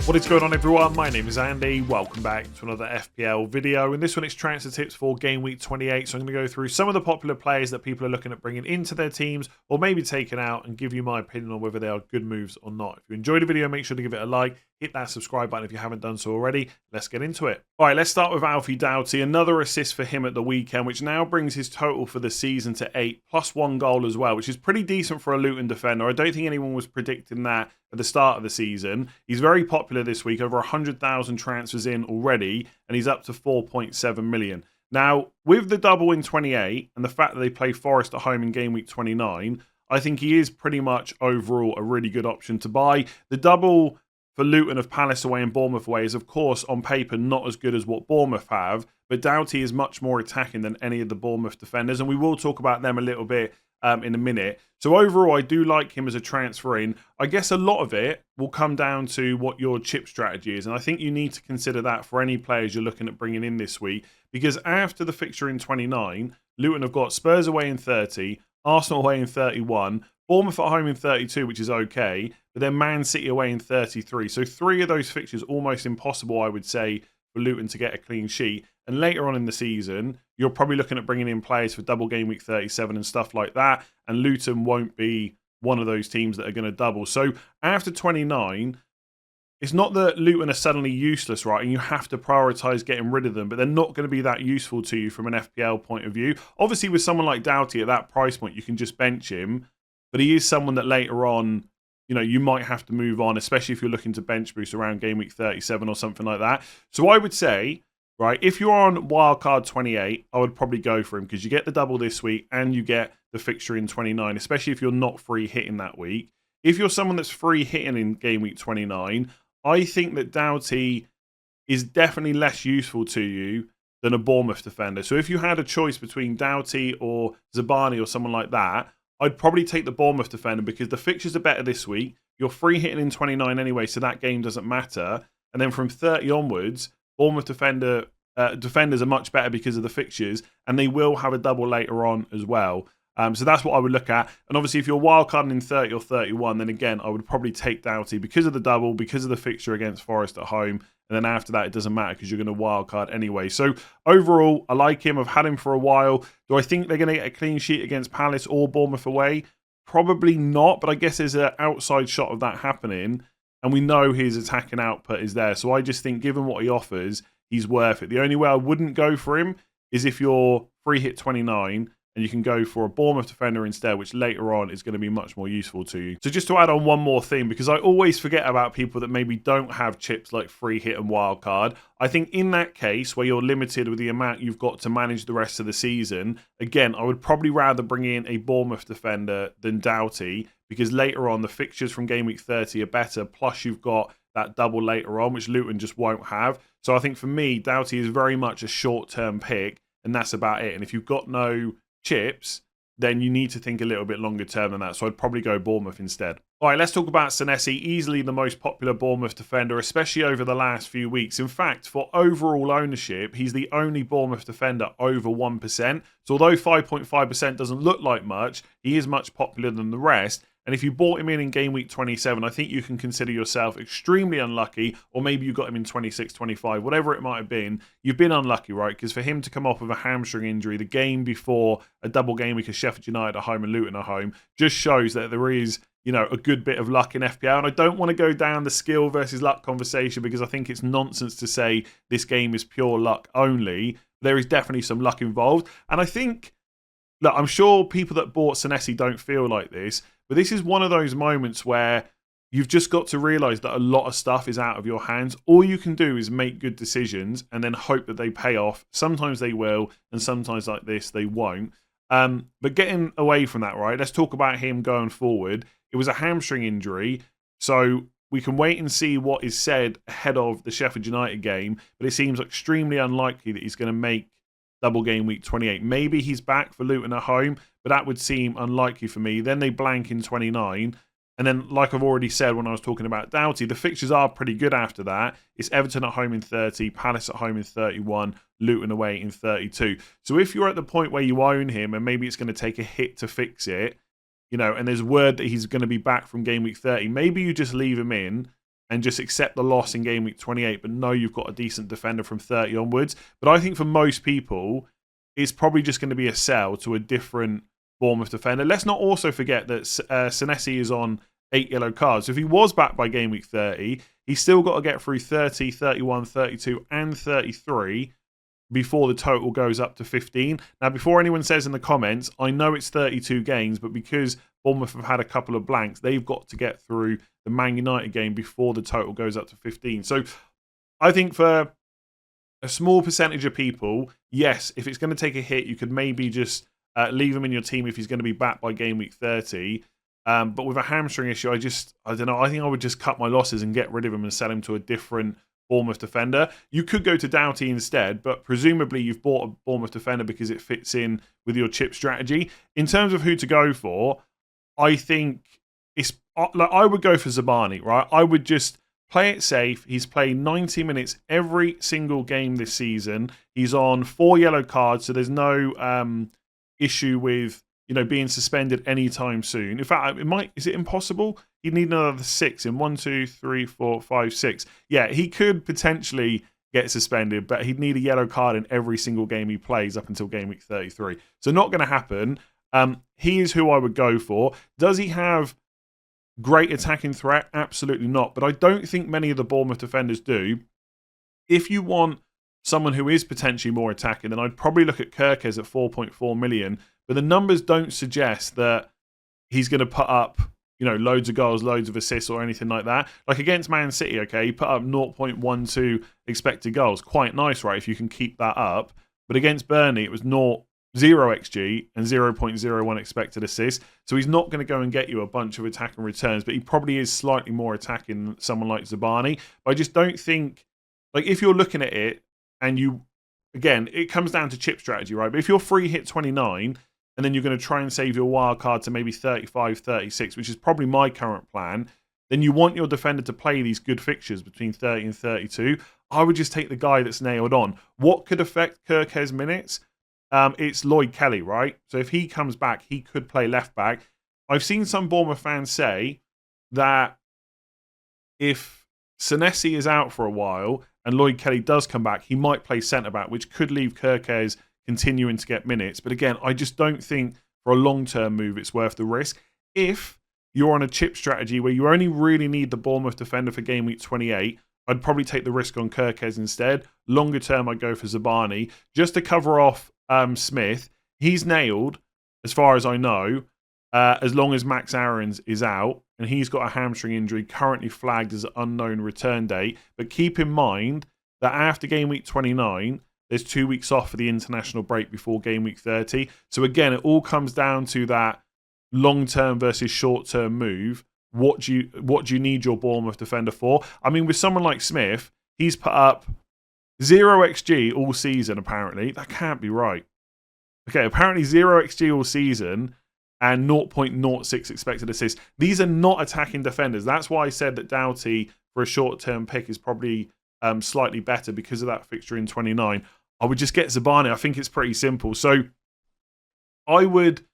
What is going on, everyone? My name is Andy. Welcome back to another FPL video. In this one, it's transfer tips for game week 28. So I'm going to go through some of the popular players that people are looking at bringing into their teams or maybe taking out and give you my opinion on whether they are good moves or not. If you enjoyed the video, make sure to give it a like. Hit that subscribe button if you haven't done so already. Let's get into it. All right, let's start with Alfie Doughty. Another assist for him at the weekend, which now brings his total for the season to 8, plus 1 goal as well, which is pretty decent for a Luton defender. I don't think anyone was predicting that at the start of the season. He's very popular this week, over 100,000 transfers in already, and he's up to 4.7 million. Now, with the double in 28 and the fact that they play Forest at home in game week 29, I think he is pretty much overall a really good option to buy. The double for Luton of Palace away and Bournemouth away is, of course, on paper not as good as what Bournemouth have, but Doughty is much more attacking than any of the Bournemouth defenders, and we will talk about them a little bit in a minute. So overall, I do like him as a transfer in. I guess a lot of it will come down to what your chip strategy is, and I think you need to consider that for any players you're looking at bringing in this week, because after the fixture in 29, Luton have got Spurs away in 30, Arsenal away in 31, Bournemouth at home in 32, which is okay, but then Man City away in 33. So 3 of those fixtures almost impossible, I would say, for Luton to get a clean sheet. And later on in the season, you're probably looking at bringing in players for double game week 37 and stuff like that. And Luton won't be one of those teams that are going to double. So after 29, it's not that Luton are suddenly useless, right? And you have to prioritise getting rid of them, but they're not going to be that useful to you from an FPL point of view. Obviously, with someone like Doughty at that price point, you can just bench him. But he is someone that later on, you know, you might have to move on, especially if you're looking to bench boost around game week 37 or something like that. So I would say, right, if you're on wildcard 28, I would probably go for him because you get the double this week and you get the fixture in 29, especially if you're not free hitting that week. If you're someone that's free hitting in game week 29, I think that Doughty is definitely less useful to you than a Bournemouth defender. So if you had a choice between Doughty or Zabani or someone like that, I'd probably take the Bournemouth defender because the fixtures are better this week. You're free hitting in 29 anyway, so that game doesn't matter. And then from 30 onwards, Bournemouth defenders are much better because of the fixtures, and they will have a double later on as well. So that's what I would look at. And obviously, if you're wildcarding in 30 or 31, then again, I would probably take Doughty because of the double, because of the fixture against Forest at home. And then after that, it doesn't matter because you're going to wildcard anyway. So overall, I like him. I've had him for a while. Do I think they're going to get a clean sheet against Palace or Bournemouth away? Probably not, but I guess there's an outside shot of that happening. And we know his attacking output is there. So I just think, given what he offers, he's worth it. The only way I wouldn't go for him is if you're free hit 29 and you can go for a Bournemouth defender instead, which later on is going to be much more useful to you. So just to add on one more thing, because I always forget about people that maybe don't have chips like free hit and wildcard. I think in that case, where you're limited with the amount you've got to manage the rest of the season, again, I would probably rather bring in a Bournemouth defender than Doughty, because later on, the fixtures from game week 30 are better, plus you've got that double later on, which Luton just won't have. So I think for me, Doughty is very much a short-term pick, and that's about it. And if you've got no chips, then you need to think a little bit longer term than that. So I'd probably go Bournemouth instead. All right, let's talk about Senesi, easily the most popular Bournemouth defender, especially over the last few weeks. In fact, for overall ownership, he's the only Bournemouth defender over 1%. So although 5.5% doesn't look like much, he is much popular than the rest. And if you bought him in game week 27, I think you can consider yourself extremely unlucky, or maybe you got him in 26, 25, whatever it might have been. You've been unlucky, right? Because for him to come off with a hamstring injury the game before a double game week of Sheffield United at home and Luton at home just shows that there is, you know, a good bit of luck in FPL. And I don't want to go down the skill versus luck conversation because I think it's nonsense to say this game is pure luck only. There is definitely some luck involved. And I think, look, I'm sure people that bought Senesi don't feel like this, but this is one of those moments where you've just got to realise that a lot of stuff is out of your hands. All you can do is make good decisions and then hope that they pay off. Sometimes they will, and sometimes like this, they won't. But getting away from that, right, let's talk about him going forward. It was a hamstring injury, so we can wait and see what is said ahead of the Sheffield United game, but it seems extremely unlikely that he's going to make double game week 28. Maybe he's back for Luton at home, but that would seem unlikely for me. Then they blank in 29. And then, like I've already said when I was talking about Doughty, the fixtures are pretty good after that. It's Everton at home in 30, Palace at home in 31, Luton away in 32. So if you're at the point where you own him and maybe it's going to take a hit to fix it, you know, and there's word that he's going to be back from game week 30, maybe you just leave him in and just accept the loss in game week 28, but know you've got a decent defender from 30 onwards. But I think for most people, it's probably just going to be a sell to a different Bournemouth defender. Let's not also forget that Senesi is on 8 yellow cards. So if he was back by game week 30, he's still got to get through 30, 31, 32, and 33 before the total goes up to 15. Now, before anyone says in the comments, I know it's 32 games, but because Bournemouth have had a couple of blanks, they've got to get through the Man United game before the total goes up to 15. So I think for a small percentage of people, yes, if it's going to take a hit, you could maybe just leave him in your team if he's going to be back by game week 30. But with a hamstring issue, I don't know. I think I would just cut my losses and get rid of him and sell him to a different Bournemouth defender. You could go to Doughty instead, but presumably you've bought a Bournemouth defender because it fits in with your chip strategy. In terms of who to go for, I think I would go for Zabani, right? I would just play it safe. He's played 90 minutes every single game this season. He's on 4 yellow cards, so there's no issue with being suspended anytime soon. In fact, is it impossible? He'd need another 6 in 1, 2, 3, 4, 5, 6. Yeah, he could potentially get suspended, but he'd need a yellow card in every single game he plays up until game week 33. So not going to happen. He is who I would go for. Does he have great attacking threat? Absolutely not. But I don't think many of the Bournemouth defenders do. If you want someone who is potentially more attacking, then I'd probably look at Kerkez at 4.4 million. But the numbers don't suggest that he's going to put up, loads of goals, loads of assists or anything like that. Like against Man City, okay, he put up 0.12 expected goals. Quite nice, right, if you can keep that up. But against Burnley, it was 0 XG and 0.01 expected assists. So he's not going to go and get you a bunch of attacking returns, but he probably is slightly more attacking than someone like Zabani. But I just don't think, if you're looking at it and again, it comes down to chip strategy, right? But if you're free hit 29, and then you're going to try and save your wild card to maybe 35, 36, which is probably my current plan, then you want your defender to play these good fixtures between 30 and 32. I would just take the guy that's nailed on. What could affect Kerkez's minutes? It's Lloyd Kelly, right? So if he comes back, he could play left back. I've seen some Bournemouth fans say that if Senesi is out for a while and Lloyd Kelly does come back, he might play centre back, which could leave Kerkez continuing to get minutes. But again, I just don't think for a long-term move it's worth the risk. If you're on a chip strategy where you only really need the Bournemouth defender for game week 28, I'd probably take the risk on Kerkez instead. Longer term, I'd go for Zabani. Just to cover off Smith, he's nailed, as far as I know, as long as Max Aarons is out, and he's got a hamstring injury currently flagged as an unknown return date. But keep in mind that after game week 29, there's 2 weeks off for the international break before game week 30. So again, it all comes down to that long-term versus short-term move. What do you need your Bournemouth defender for? I mean, with someone like Smith, he's put up 0 XG all season, apparently. That can't be right. Okay, apparently 0 XG all season and 0.06 expected assists. These are not attacking defenders. That's why I said that Doughty, for a short-term pick, is probably slightly better because of that fixture in 29. I would just get Zabani. I think it's pretty simple. So I would,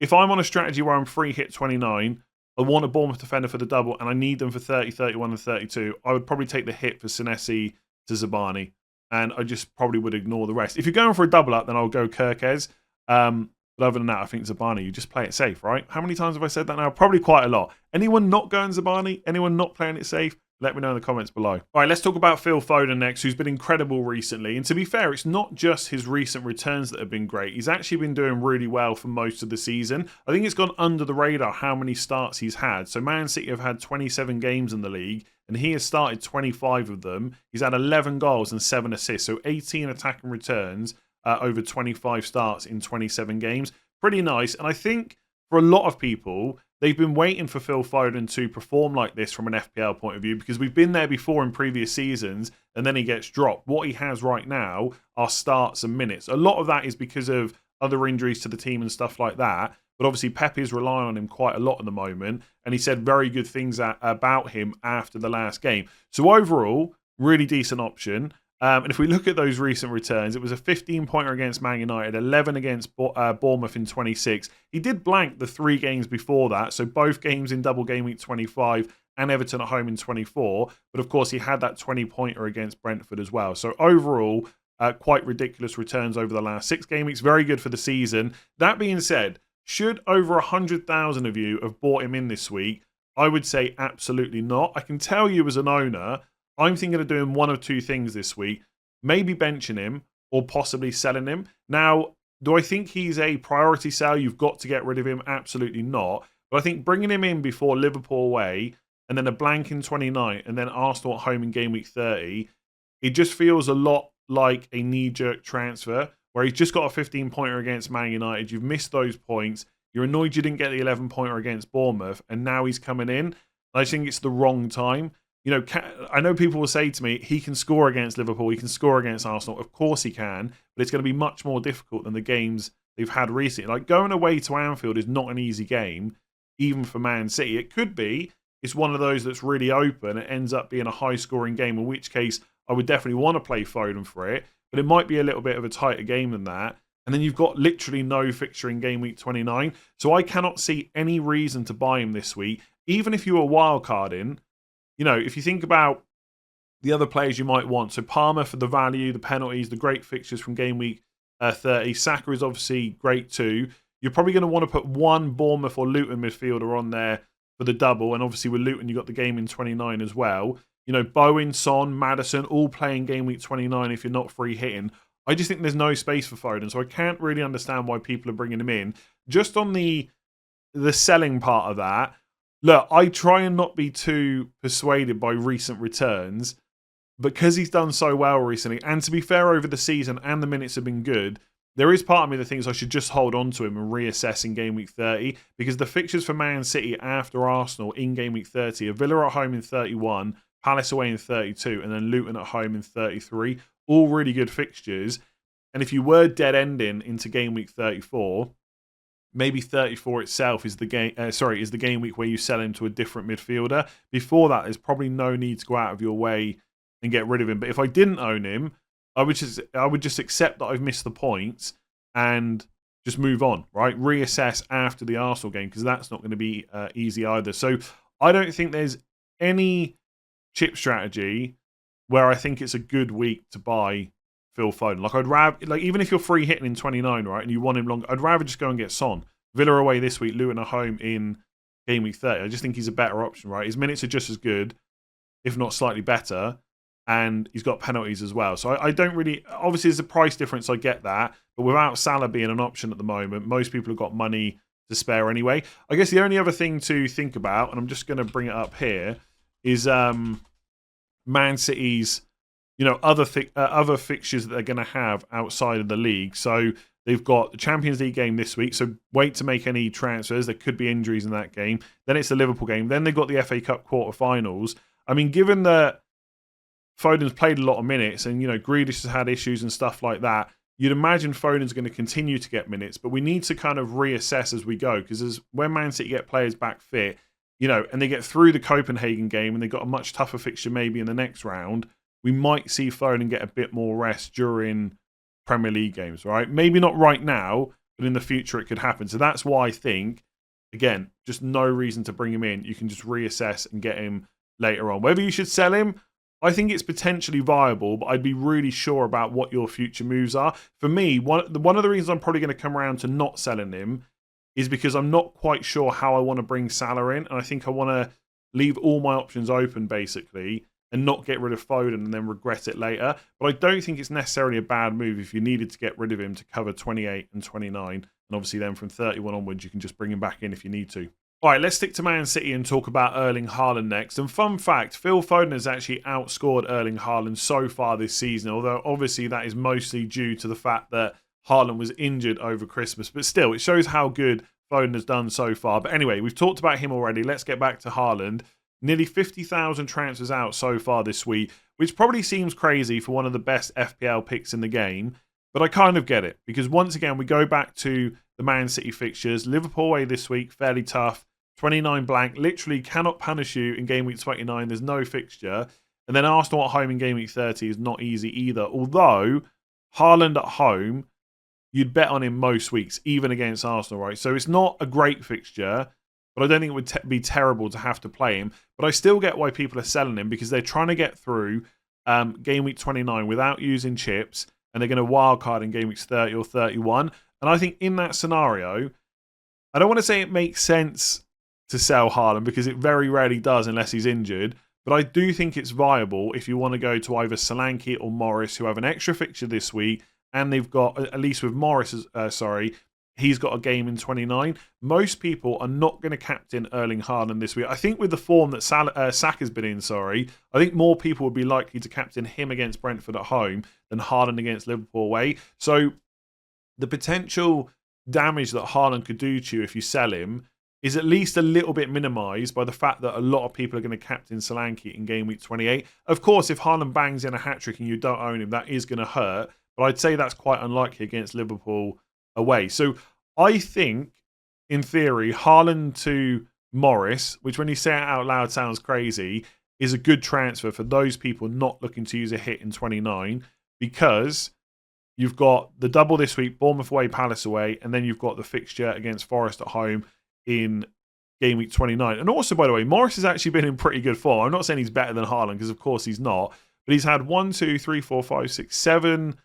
if I'm on a strategy where I'm free hit 29, I want a Bournemouth defender for the double and I need them for 30, 31 and 32, I would probably take the hit for Senesi to Zabani. And I just probably would ignore the rest. If you're going for a double up, then I'll go Kerkez. But other than that, I think Zabani, you just play it safe, right? How many times have I said that now? Probably quite a lot. Anyone not going Zabani? Anyone not playing it safe? Let me know in the comments below. All right, let's talk about Phil Foden next, who's been incredible recently. And to be fair, it's not just his recent returns that have been great. He's actually been doing really well for most of the season. I think it's gone under the radar how many starts he's had. So Man City have had 27 games in the league, and he has started 25 of them. He's had 11 goals and 7 assists, so 18 attacking returns over 25 starts in 27 games. Pretty nice. And I think for a lot of people, they've been waiting for Phil Foden to perform like this from an FPL point of view because we've been there before in previous seasons and then he gets dropped. What he has right now are starts and minutes. A lot of that is because of other injuries to the team and stuff like that. But obviously Pep is relying on him quite a lot at the moment. And he said very good things about him after the last game. So overall, really decent option. And if we look at those recent returns, it was a 15-pointer against Man United, 11 against Bournemouth in 26. He did blank the 3 games before that, so both games in double game week 25 and Everton at home in 24. But of course, he had that 20-pointer against Brentford as well. So overall, quite ridiculous returns over the last 6 game weeks. Very good for the season. That being said, should over 100,000 of you have bought him in this week? I would say absolutely not. I can tell you as an owner, I'm thinking of doing one of two things this week. Maybe benching him or possibly selling him. Now, do I think he's a priority sell? You've got to get rid of him? Absolutely not. But I think bringing him in before Liverpool away and then a blank in 29 and then Arsenal at home in game week 30, it just feels a lot like a knee-jerk transfer where he's just got a 15-pointer against Man United. You've missed those points. You're annoyed you didn't get the 11-pointer against Bournemouth, and now he's coming in. I think it's the wrong time. You know, I know people will say to me, he can score against Liverpool, he can score against Arsenal. Of course he can, but it's going to be much more difficult than the games they've had recently. Like, going away to Anfield is not an easy game, even for Man City. It could be. It's one of those that's really open. It ends up being a high-scoring game, in which case I would definitely want to play Foden for it, but it might be a little bit of a tighter game than that. And then you've got literally no fixture in game week 29. So I cannot see any reason to buy him this week. Even if you were wildcarding, you know, if you think about the other players you might want. So Palmer for the value, the penalties, the great fixtures from game week 30. Saka is obviously great too. You're probably going to want to put one Bournemouth or Luton midfielder on there for the double. And obviously with Luton, you've got the game in 29 as well. You know, Bowen, Son, Maddison, all playing game week 29 if you're not free hitting. I just think there's no space for Foden, so I can't really understand why people are bringing him in. Just on the selling part of that, look, I try and not be too persuaded by recent returns because he's done so well recently. And to be fair, over the season and the minutes have been good, there is part of me that thinks I should just hold on to him and reassess in game week 30 because the fixtures for Man City after Arsenal in game week 30 are Villa at home in 31, Palace away in 32, and then Luton at home in 33. All really good fixtures. And if you were dead ending into game week 34, maybe 34 itself is the game. Is the game week where you sell him to a different midfielder. Before that, there's probably no need to go out of your way and get rid of him. But if I didn't own him, I would just accept that I've missed the points and just move on. Right, reassess after the Arsenal game because that's not going to be easy either. So I don't think there's any chip strategy where I think it's a good week to buy Phil Foden. Like, I'd rather, like, even if you're free hitting in 29, right, and you want him long, I'd rather just go and get Son. Villa away this week, Luton at home in game week 30. I just think he's a better option, right? His minutes are just as good, if not slightly better, and he's got penalties as well. So I don't really, obviously there's a price difference, I get that, but without Salah being an option at the moment, most people have got money to spare anyway. I guess the only other thing to think about, and I'm just going to bring it up here, is Man City's, you know, other fixtures that they're going to have outside of the league. So they've got the Champions League game this week. So wait to make any transfers. There could be injuries in that game. Then it's the Liverpool game. Then they've got the FA Cup quarterfinals. I mean, given that Foden's played a lot of minutes and, you know, Grealish has had issues and stuff like that, you'd imagine Foden's going to continue to get minutes. But we need to kind of reassess as we go because when Man City get players back fit, you know, and they get through the Copenhagen game and they've got a much tougher fixture maybe in the next round, we might see Foden get a bit more rest during Premier League games, right? Maybe not right now, but in the future it could happen. So that's why I think, again, just no reason to bring him in. You can just reassess and get him later on. Whether you should sell him, I think it's potentially viable, but I'd be really sure about what your future moves are. For me, one of the reasons I'm probably going to come around to not selling him is because I'm not quite sure how I want to bring Salah in. And I think I want to leave all my options open, basically, and not get rid of Foden and then regret it later. But I don't think it's necessarily a bad move if you needed to get rid of him to cover 28 and 29. And obviously then from 31 onwards, you can just bring him back in if you need to. All right, let's stick to Man City and talk about Erling Haaland next. And fun fact, Phil Foden has actually outscored Erling Haaland so far this season, although obviously that is mostly due to the fact that Haaland was injured over Christmas. But still, it shows how good Foden has done so far. But anyway, we've talked about him already. Let's get back to Haaland. Nearly 50,000 transfers out so far this week, which probably seems crazy for one of the best FPL picks in the game. But I kind of get it, because once again, we go back to the Man City fixtures. Liverpool away this week, fairly tough. 29 blank, literally cannot punish you in game week 29. There's no fixture. And then Arsenal at home in game week 30 is not easy either. Although, Haaland at home, you'd bet on him most weeks, even against Arsenal, right? So it's not a great fixture. but I don't think it would be terrible to have to play him. But I still get why people are selling him, because they're trying to get through game week 29 without using chips, and they're going to wildcard in game weeks 30 or 31. And I think in that scenario, I don't want to say it makes sense to sell Haaland, because it very rarely does unless he's injured. But I do think it's viable if you want to go to either Solanke or Morris, who have an extra fixture this week, and they've got, at least with Morris, he's got a game in 29. Most people are not going to captain Erling Haaland this week. I think with the form that Saka's been in, I think more people would be likely to captain him against Brentford at home than Haaland against Liverpool away. So the potential damage that Haaland could do to you if you sell him is at least a little bit minimised by the fact that a lot of people are going to captain Solanke in game week 28. Of course, if Haaland bangs in a hat-trick and you don't own him, that is going to hurt. But I'd say that's quite unlikely against Liverpool away. So I think, in theory, Haaland to Morris, which when you say it out loud sounds crazy, is a good transfer for those people not looking to use a hit in 29, because you've got the double this week, Bournemouth away, Palace away, and then you've got the fixture against Forest at home in game week 29. And also, by the way, Morris has actually been in pretty good form. I'm not saying he's better than Haaland, because of course he's not, but he's had 7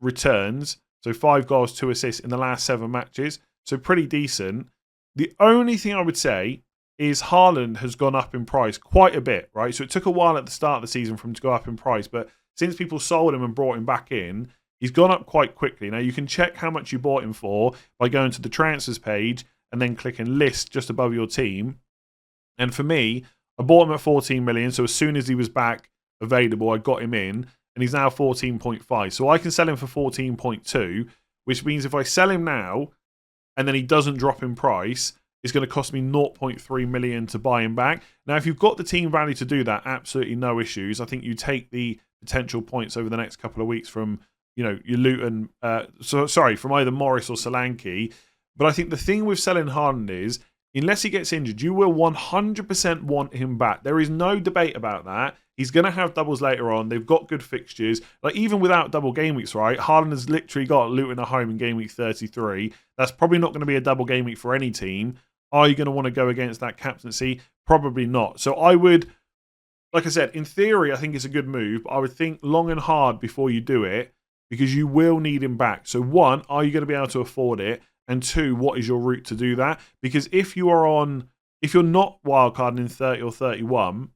returns, so 5 goals, 2 assists in the last 7 matches, so pretty decent. The only thing I would say is Haaland has gone up in price quite a bit, right? So it took a while at the start of the season for him to go up in price, but since people sold him and brought him back in, he's gone up quite quickly. Now, you can check how much you bought him for by going to the transfers page and then clicking list just above your team. And for me, I bought him at 14 million. So as soon as he was back available, I got him in, and he's now 14.5. So I can sell him for 14.2, which means if I sell him now and then he doesn't drop in price, it's going to cost me 0.3 million to buy him back. Now, if you've got the team value to do that, absolutely no issues. I think you take the potential points over the next couple of weeks from, your Luton, from either Morris or Solanke. But I think the thing with selling Haaland is, unless he gets injured, you will 100% want him back. There is no debate about that. He's going to have doubles later on. They've got good fixtures. Like, even without double game weeks, right? Haaland has literally got Luton at home in game week 33. That's probably not going to be a double game week for any team. Are you going to want to go against that captaincy? Probably not. So I would, like I said, in theory, I think it's a good move. But I would think long and hard before you do it, because you will need him back. So 1, are you going to be able to afford it? And 2, what is your route to do that? Because if you're not wildcarding in 30 or 31,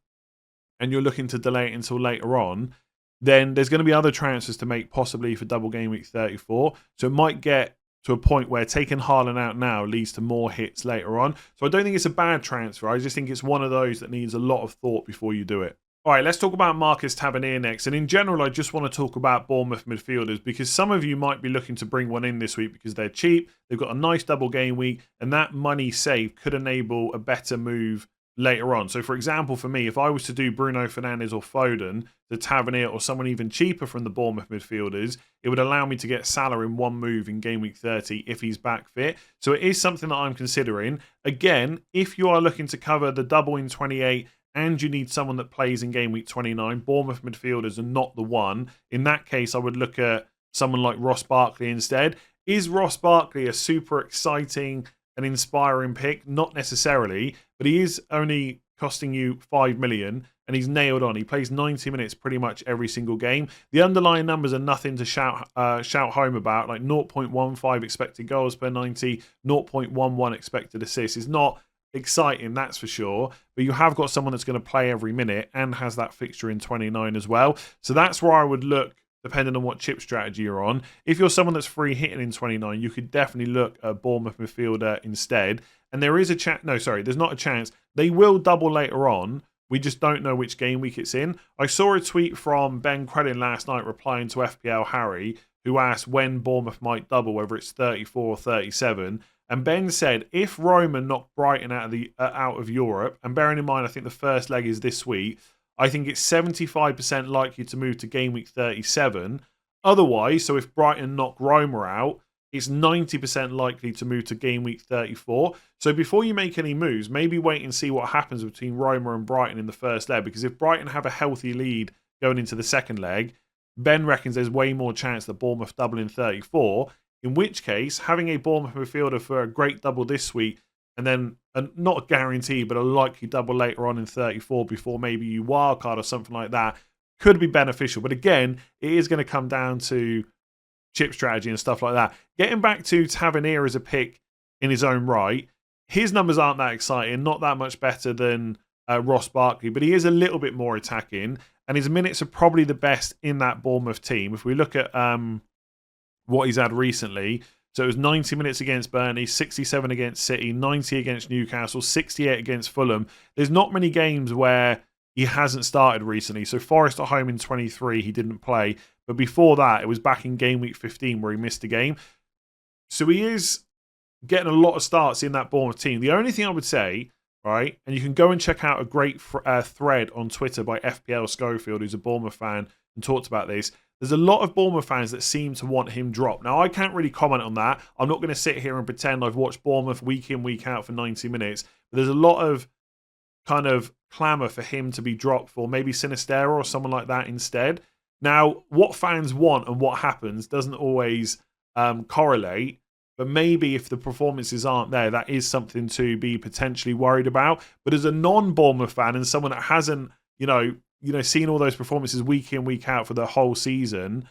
and you're looking to delay it until later on, then there's going to be other transfers to make, possibly for double game week 34. So it might get to a point where taking Haaland out now leads to more hits later on. So I don't think it's a bad transfer. I just think it's one of those that needs a lot of thought before you do it. All right, let's talk about Marcus Tavernier next. And in general, I just want to talk about Bournemouth midfielders, because some of you might be looking to bring one in this week because they're cheap. They've got a nice double game week, and that money saved could enable a better move later on. So, for example, for me, if I was to do Bruno Fernandes or Foden, the Tavernier, or someone even cheaper from the Bournemouth midfielders, it would allow me to get Salah in one move in game week 30 if he's back fit. So it is something that I'm considering. Again, if you are looking to cover the double in 28 and you need someone that plays in game week 29, Bournemouth midfielders are not the one. In that case, I would look at someone like Ross Barkley instead. Is Ross Barkley a super exciting and inspiring pick? Not necessarily, but he is only costing you 5 million, and he's nailed on. He plays 90 minutes pretty much every single game. The underlying numbers are nothing to shout home about, like 0.15 expected goals per 90, 0.11 expected assists. It's not exciting, that's for sure, but you have got someone that's going to play every minute and has that fixture in 29 as well. So that's where I would look, depending on what chip strategy you're on. If you're someone that's free hitting in 29, you could definitely look at Bournemouth midfielder instead. And there is a chance, there's not a chance. They will double later on. We just don't know which game week it's in. I saw a tweet from Ben Crellin last night replying to FPL Harry, who asked when Bournemouth might double, whether it's 34 or 37. And Ben said, if Roma knock Brighton out of Europe, and bearing in mind, I think the first leg is this week, I think it's 75% likely to move to game week 37. Otherwise, so if Brighton knock Roma out, it's 90% likely to move to game week 34. So before you make any moves, maybe wait and see what happens between Roma and Brighton in the first leg. Because if Brighton have a healthy lead going into the second leg, Ben reckons there's way more chance that Bournemouth double in 34. In which case, having a Bournemouth midfielder for a great double this week and then not a guarantee, but a likely double later on in 34 before maybe you wildcard or something like that could be beneficial. But again, it is going to come down to chip strategy and stuff like that. Getting back to Tavernier as a pick in his own right, his numbers aren't that exciting, not that much better than Ross Barkley, but he is a little bit more attacking, and his minutes are probably the best in that Bournemouth team. If we look at what he's had recently, so it was 90 minutes against Burnley, 67 against City, 90 against Newcastle, 68 against Fulham. There's not many games where he hasn't started recently. So Forest at home in 23, he didn't play. But before that, it was back in game week 15 where he missed a game. So he is getting a lot of starts in that Bournemouth team. The only thing I would say, right, and you can go and check out a great thread on Twitter by FPL Schofield, who's a Bournemouth fan, and talked about this. There's a lot of Bournemouth fans that seem to want him dropped. Now, I can't really comment on that. I'm not going to sit here and pretend I've watched Bournemouth week in, week out for 90 minutes. But there's a lot of kind of clamour for him to be dropped for maybe Sinistera or someone like that instead. Now, what fans want and what happens doesn't always correlate. But maybe if the performances aren't there, that is something to be potentially worried about. But as a non-Bournemouth fan and someone that hasn't, seen all those performances week in, week out for the whole season,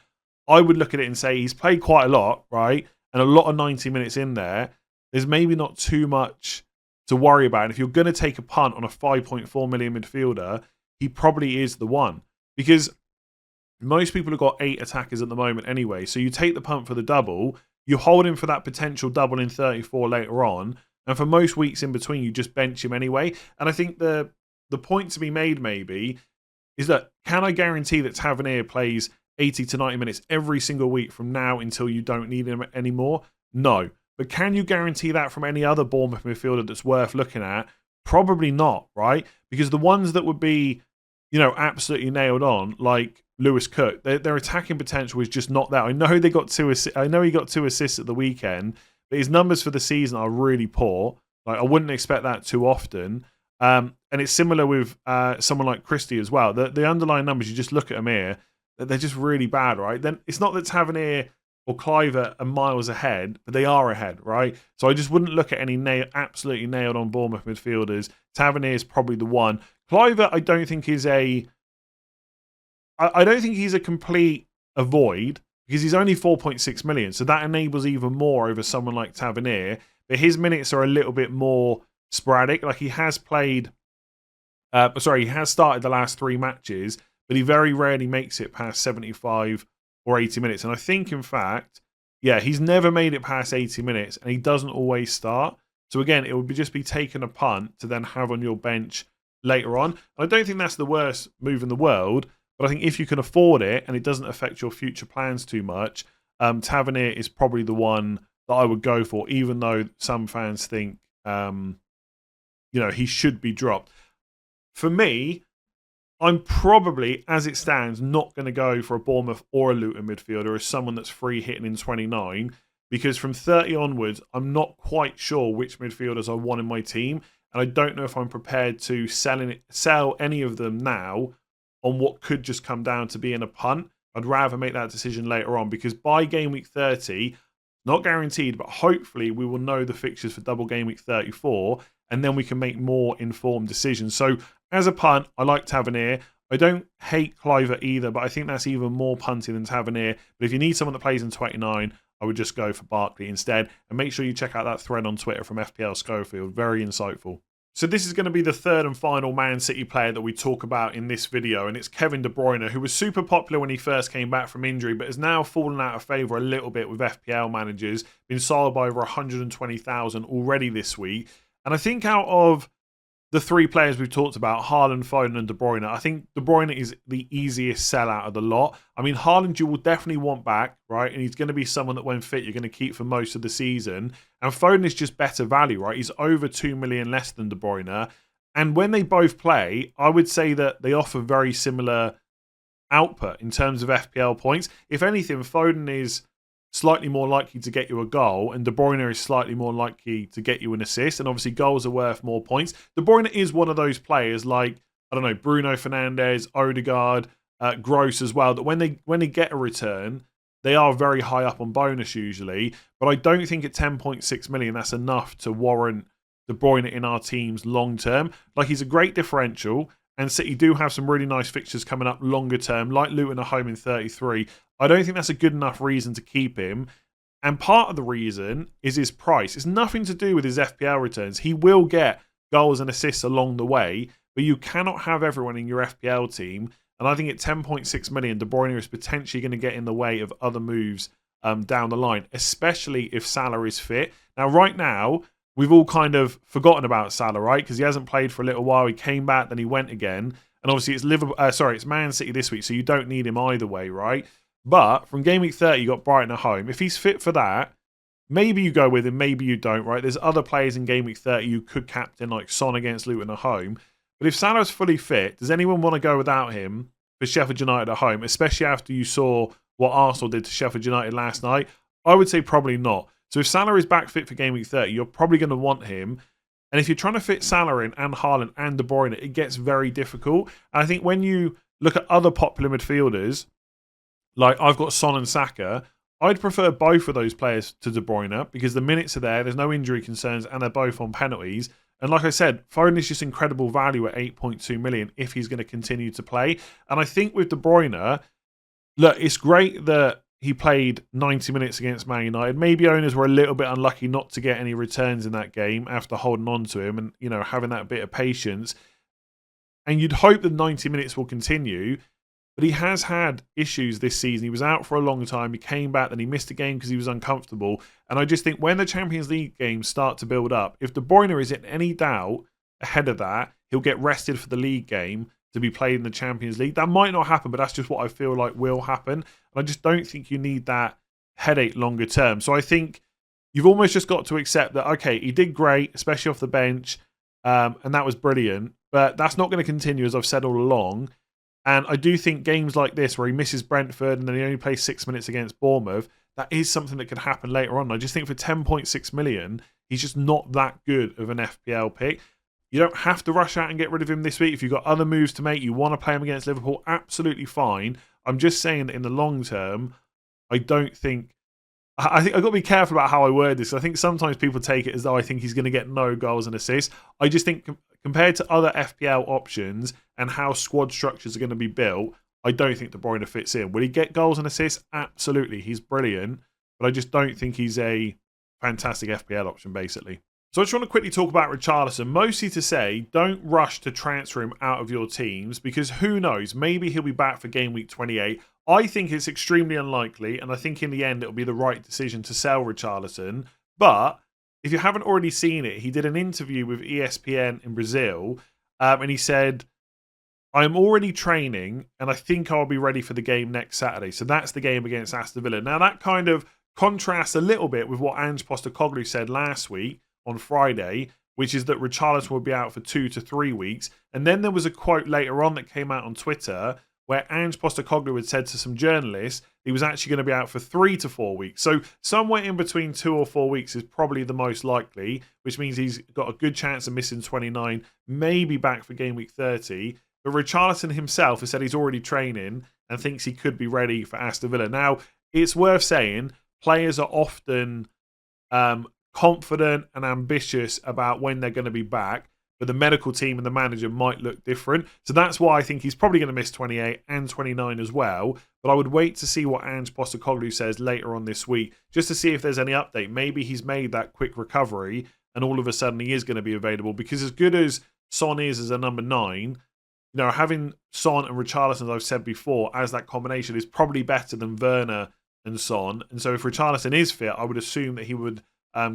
I would look at it and say he's played quite a lot, right? And a lot of 90 minutes in there. There's maybe not too much to worry about. And if you're going to take a punt on a 5.4 million midfielder, he probably is the one. Because most people have got 8 attackers at the moment anyway. So you take the punt for the double, you hold him for that potential double in 34 later on. And for most weeks in between, you just bench him anyway. And I think the point to be made maybe is that, can I guarantee that Tavernier plays 80 to 90 minutes every single week from now until you don't need him anymore? No. But can you guarantee that from any other Bournemouth midfielder that's worth looking at? Probably not, right? Because the ones that would be, absolutely nailed on, like Lewis Cook, their attacking potential is just not there. I know he got 2 assists at the weekend, but his numbers for the season are really poor. Like, I wouldn't expect that too often. And it's similar with someone like Christie as well. The underlying numbers, you just look at them here, they're just really bad, right? Then it's not that Tavernier or Cliver are miles ahead, but they are ahead, right? So I just wouldn't look at any absolutely nailed on Bournemouth midfielders. Tavernier is probably the one. Cliver, I don't think he's a complete avoid, because he's only 4.6 million. So that enables even more over someone like Tavernier. But his minutes are a little bit more sporadic. Like, he has started the last 3 matches, but he very rarely makes it past 75 or 80 minutes. And I think, in fact, he's never made it past 80 minutes, and he doesn't always start. So again, it would just be taking a punt to then have on your bench later on. And I don't think that's the worst move in the world, but I think if you can afford it and it doesn't affect your future plans too much, Tavernier is probably the one that I would go for, even though some fans think he should be dropped. For me, I'm probably, as it stands, not going to go for a Bournemouth or a Luton midfielder as someone that's free hitting in 29, because from 30 onwards, I'm not quite sure which midfielders I want in my team, and I don't know if I'm prepared to sell any of them now on what could just come down to being a punt. I'd rather make that decision later on, because by game week 30, not guaranteed, but hopefully we will know the fixtures for double game week 34, and then we can make more informed decisions. So as a punt, I like Tavernier. I don't hate Cliver either, but I think that's even more punty than Tavernier. But if you need someone that plays in 29, I would just go for Barkley instead. And make sure you check out that thread on Twitter from FPL Schofield. Very insightful. So this is going to be the third and final Man City player that we talk about in this video, and it's Kevin De Bruyne, who was super popular when he first came back from injury, but has now fallen out of favour a little bit with FPL managers, been sold by over 120,000 already this week. And I think out of the 3 players we've talked about, Haaland, Foden and De Bruyne, I think De Bruyne is the easiest sell out of the lot. I mean, Haaland you will definitely want back, right? And he's going to be someone that when fit, you're going to keep for most of the season. And Foden is just better value, right? He's over 2 million less than De Bruyne. And when they both play, I would say that they offer very similar output in terms of FPL points. If anything, Foden is slightly more likely to get you a goal, and De Bruyne is slightly more likely to get you an assist. And obviously, goals are worth more points. De Bruyne is one of those players like, I don't know, Bruno Fernandes, Odegaard, Gross as well, that when they get a return, they are very high up on bonus usually. But I don't think at 10.6 million that's enough to warrant De Bruyne in our teams long term. Like, he's a great differential, and City do have some really nice fixtures coming up longer term, like Luton at home in 33. I don't think that's a good enough reason to keep him. And part of the reason is his price. It's nothing to do with his FPL returns. He will get goals and assists along the way, but you cannot have everyone in your FPL team. And I think at 10.6 million, De Bruyne is potentially going to get in the way of other moves down the line, especially if Salah is fit. Now, right now, we've all kind of forgotten about Salah, right? Because he hasn't played for a little while. He came back, then he went again. And obviously, it's Man City this week, so you don't need him either way, right? But from game week 30, you got Brighton at home. If he's fit for that, maybe you go with him, maybe you don't, right? There's other players in game week 30 you could captain, like Son against Luton at home. But if Salah's fully fit, does anyone want to go without him for Sheffield United at home, especially after you saw what Arsenal did to Sheffield United last night? I would say probably not. So if Salah is back fit for game week 30, you're probably going to want him. And if you're trying to fit Salah in and Haaland and De Bruyne, it gets very difficult. And I think when you look at other popular midfielders, like I've got Son and Saka, I'd prefer both of those players to De Bruyne because the minutes are there, there's no injury concerns, and they're both on penalties. And like I said, Foden is just incredible value at 8.2 million if he's going to continue to play. And I think with De Bruyne, look, it's great that he played 90 minutes against Man United. Maybe owners were a little bit unlucky not to get any returns in that game after holding on to him and, you know, having that bit of patience. And you'd hope that 90 minutes will continue. But he has had issues this season. He was out for a long time. He came back, then he missed a game because he was uncomfortable. And I just think when the Champions League games start to build up, if De Bruyne is in any doubt ahead of that, he'll get rested for the league game to be played in the Champions League. That might not happen, but that's just what I feel like will happen. And I just don't think you need that headache longer term. So I think you've almost just got to accept that, okay, he did great, especially off the bench, and that was brilliant. But that's not going to continue, as I've said all along. And I do think games like this, where he misses Brentford and then he only plays 6 minutes against Bournemouth, that is something that could happen later on. I just think for 10.6 million, he's just not that good of an FPL pick. You don't have to rush out and get rid of him this week. If you've got other moves to make, you want to play him against Liverpool, absolutely fine. I'm just saying that in the long term, I think I've got to be careful about how I word this. I think sometimes people take it as though I think he's going to get no goals and assists. I just think compared to other FPL options and how squad structures are going to be built, I don't think De Bruyne fits in. Will he get goals and assists? Absolutely. He's brilliant. But I just don't think he's a fantastic FPL option, basically. So I just want to quickly talk about Richarlison, mostly to say don't rush to transfer him out of your teams because who knows, maybe he'll be back for game week 28. I think it's extremely unlikely, and I think in the end it'll be the right decision to sell Richarlison. But if you haven't already seen it, he did an interview with ESPN in Brazil, and he said, I'm already training, and I think I'll be ready for the game next Saturday. So that's the game against Aston Villa. Now that kind of contrasts a little bit with what Ange Postecoglou said last week on Friday, which is that Richarlison will be out for 2 to 3 weeks. And then there was a quote later on that came out on Twitter where Ange Postecoglou had said to some journalists he was actually going to be out for 3 to 4 weeks. So somewhere in between 2 or 4 weeks is probably the most likely, which means he's got a good chance of missing 29, maybe back for game week 30. But Richarlison himself has said he's already training and thinks he could be ready for Aston Villa. Now, it's worth saying players are often confident and ambitious about when they're going to be back, but the medical team and the manager might look different. So that's why I think he's probably going to miss 28 and 29 as well. But I would wait to see what Ange Postecoglou says later on this week, just to see if there's any update. Maybe he's made that quick recovery and all of a sudden he is going to be available. Because as good as Son is as a number 9, you know, having Son and Richarlison, as I've said before, as that combination is probably better than Werner and Son. And so if Richarlison is fit, I would assume that he would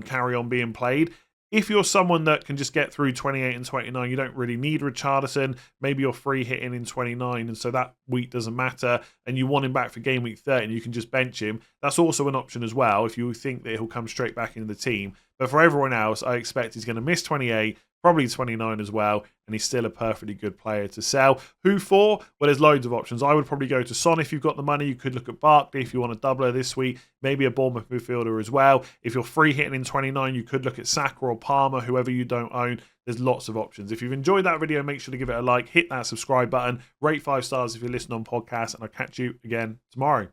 carry on being played. If you're someone that can just get through 28 and 29, you don't really need Richarlison. Maybe you're free hitting in 29, and so that week doesn't matter, and you want him back for game week 30, and you can just bench him. That's also an option as well if you think that he'll come straight back into the team. But for everyone else, I expect he's going to miss 28, probably 29 as well, and he's still a perfectly good player to sell. Who for? Well, there's loads of options. I would probably go to Son if you've got the money. You could look at Barkley if you want a doubler this week, maybe a Bournemouth midfielder as well. If you're free hitting in 29, you could look at Saka or Palmer, whoever you don't own. There's lots of options. If you've enjoyed that video, make sure to give it a like, hit that subscribe button, rate 5 stars if you're listening on podcasts, and I'll catch you again tomorrow.